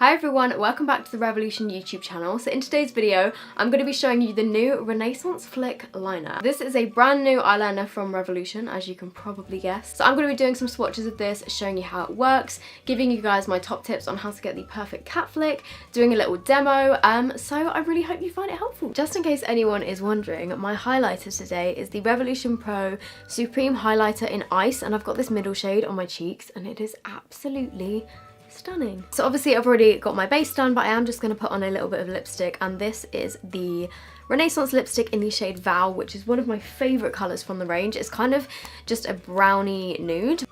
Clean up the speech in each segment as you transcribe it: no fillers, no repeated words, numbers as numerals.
Hi everyone, welcome back to the Revolution YouTube channel. So in today's video, I'm going to be showing you the new Renaissance Flick liner. This is a brand new eyeliner from Revolution, as you can probably guess. So I'm going to be doing some swatches of this, showing you how it works, giving you guys my top tips on how to get the perfect cat flick, doing a little demo, so I really hope you find it helpful. Just in case anyone is wondering, my highlighter today is the Revolution Pro Supreme Highlighter in Ice, and I've got this middle shade on my cheeks, and it is absolutely stunning. So obviously I've already got my base done, but I am just going to put on a little bit of lipstick, and this is the Renaissance lipstick in the shade Val, which is one of my favourite colours from the range. It's kind of just a brownie nude.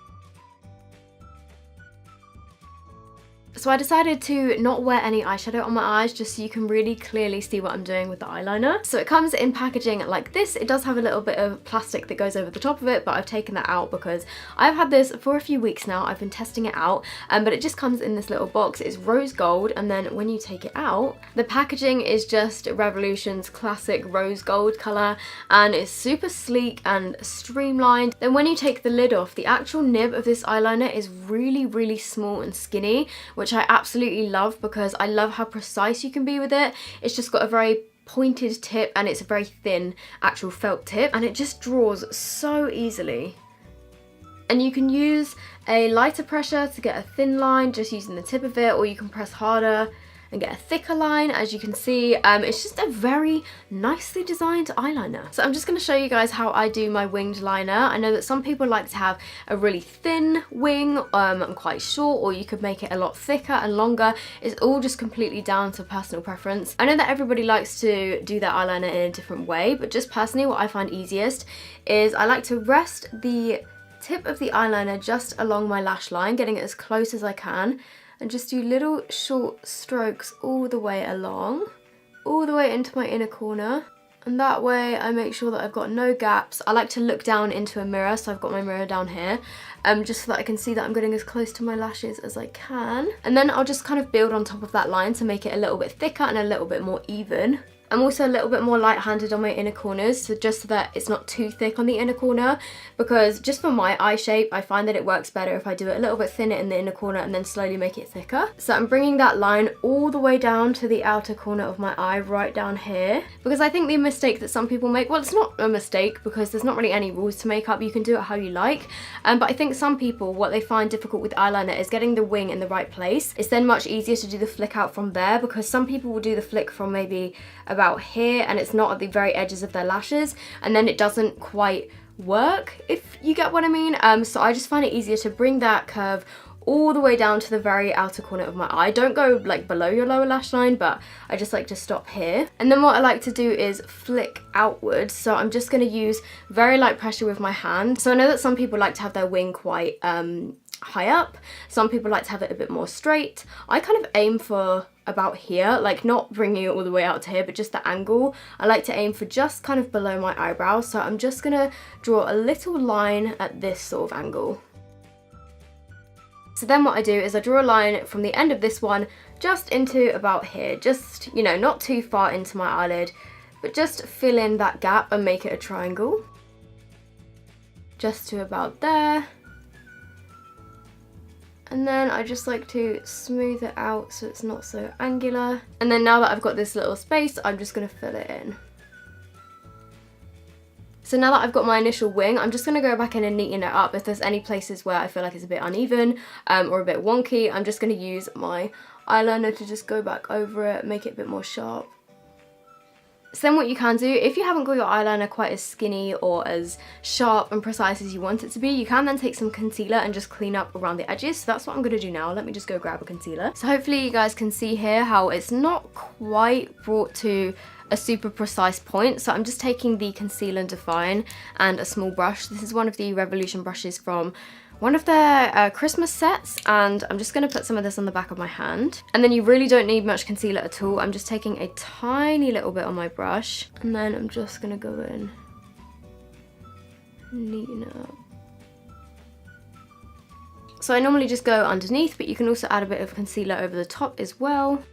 So I decided to not wear any eyeshadow on my eyes, just so you can really clearly see what I'm doing with the eyeliner. So it comes in packaging like this. It does have a little bit of plastic that goes over the top of it, but I've taken that out because I've had this for a few weeks now. I've been testing it out, but it just comes in this little box. It's rose gold, and then when you take it out, the packaging is just Revolution's classic rose gold colour, and it's super sleek and streamlined. Then when you take the lid off, the actual nib of this eyeliner is really small and skinny, which I absolutely love because I love how precise you can be with it. It's just got a very pointed tip, and it's a very thin actual felt tip, and it just draws so easily. And you can use a lighter pressure to get a thin line just using the tip of it, or you can press harder and get a thicker line. As you can see, it's just a very nicely designed eyeliner. So I'm just going to show you guys how I do my winged liner. I know that some people like to have a really thin wing and quite short, or you could make it a lot thicker and longer. It's all just completely down to personal preference. I know that everybody likes to do their eyeliner in a different way, but just personally what I find easiest is I like to rest the tip of the eyeliner just along my lash line, getting it as close as I can, and just do little short strokes all the way along, all the way into my inner corner. And that way I make sure that I've got no gaps. I like to look down into a mirror, so I've got my mirror down here, just so that I can see that I'm getting as close to my lashes as I can. And then I'll just kind of build on top of that line to make it a little bit thicker and a little bit more even. I'm also a little bit more light-handed on my inner corners, so just so that it's not too thick on the inner corner, because just for my eye shape, I find that it works better if I do it a little bit thinner in the inner corner and then slowly make it thicker. So I'm bringing that line all the way down to the outer corner of my eye, right down here, because I think the mistake that some people make, well, it's not a mistake because there's not really any rules to makeup, you can do it how you like, but I think some people, what they find difficult with eyeliner is getting the wing in the right place. It's then much easier to do the flick out from there, because some people will do the flick from maybe about here and it's not at the very edges of their lashes, and then it doesn't quite work, if you get what I mean. So I just find it easier to bring that curve all the way down to the very outer corner of my eye. Don't go like below your lower lash line, but I just like to stop here. And then what I like to do is flick outwards, so I'm just going to use very light pressure with my hand. So I know that some people like to have their wing quite high up, some people like to have it a bit more straight. I kind of aim for about here, like not bringing it all the way out to here, but just the angle. I like to aim for just kind of below my eyebrow, so I'm just gonna draw a little line at this sort of angle. So then what I do is I draw a line from the end of this one just into about here, just, you know, not too far into my eyelid, but just fill in that gap and make it a triangle, just to about there. And then I just like to smooth it out so it's not so angular. And then now that I've got this little space, I'm just going to fill it in. So now that I've got my initial wing, I'm just going to go back in and neaten it up. If there's any places where I feel like it's a bit uneven or a bit wonky, I'm just going to use my eyeliner to just go back over it, make it a bit more sharp. So then what you can do, if you haven't got your eyeliner quite as skinny or as sharp and precise as you want it to be, you can then take some concealer and just clean up around the edges. So that's what I'm going to do now. Let me just go grab a concealer. So hopefully you guys can see here how it's not quite brought to a super precise point. So I'm just taking the Conceal and Define and a small brush. This is one of the Revolution brushes from one of their Christmas sets, and I'm just going to put some of this on the back of my hand. And then you really don't need much concealer at all. I'm just taking a tiny little bit on my brush, and then I'm just going to go in and neaten it up. So I normally just go underneath, but you can also add a bit of concealer over the top as well.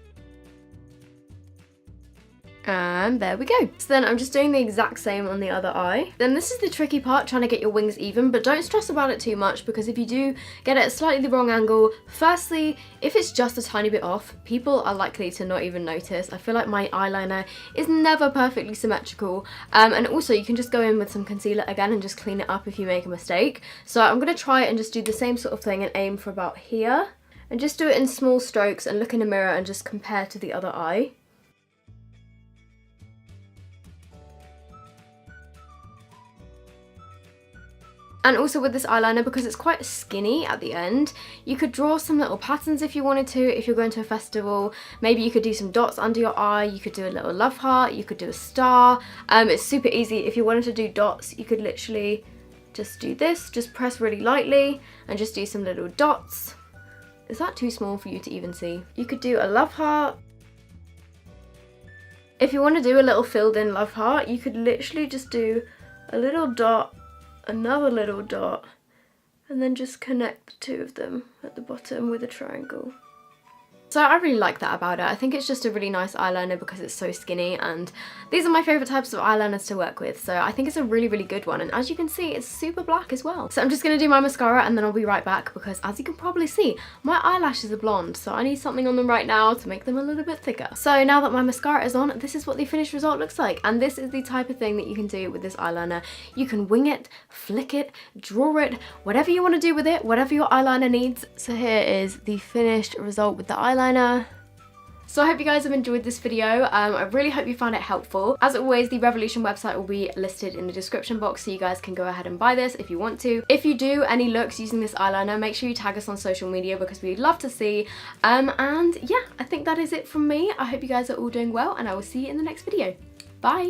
And there we go. So then I'm just doing the exact same on the other eye. Then this is the tricky part, trying to get your wings even, but don't stress about it too much, because if you do get it at slightly the wrong angle, firstly, if it's just a tiny bit off, people are likely to not even notice. I feel like my eyeliner is never perfectly symmetrical. And also you can just go in with some concealer again and just clean it up if you make a mistake. So I'm gonna try it and just do the same sort of thing and aim for about here. And just do it in small strokes and look in a mirror and just compare to the other eye. And also with this eyeliner, because it's quite skinny at the end, you could draw some little patterns if you wanted to, if you're going to a festival. Maybe you could do some dots under your eye, you could do a little love heart, you could do a star. It's super easy. If you wanted to do dots, you could literally just do this, just press really lightly and just do some little dots. Is that too small for you to even see? You could do a love heart. If you want to do a little filled in love heart, you could literally just do a little dot, another little dot, and then just connect the two of them at the bottom with a triangle. So I really like that about it. I think it's just a really nice eyeliner because it's so skinny, and these are my favourite types of eyeliners to work with, so I think it's a really, really good one. And as you can see, it's super black as well. So I'm just going to do my mascara and then I'll be right back, because as you can probably see, my eyelashes are blonde, so I need something on them right now to make them a little bit thicker. So now that my mascara is on, this is what the finished result looks like, and this is the type of thing that you can do with this eyeliner. You can wing it, flick it, draw it, whatever you want to do with it, whatever your eyeliner needs. So here is the finished result with the eyeliner. So I hope you guys have enjoyed this video. I really hope you found it helpful. As always, the Revolution website will be listed in the description box, so you guys can go ahead and buy this if you want to. If you do any looks using this eyeliner, make sure you tag us on social media, because we'd love to see. And yeah, I think that is it from me. I hope you guys are all doing well, and I will see you in the next video. Bye!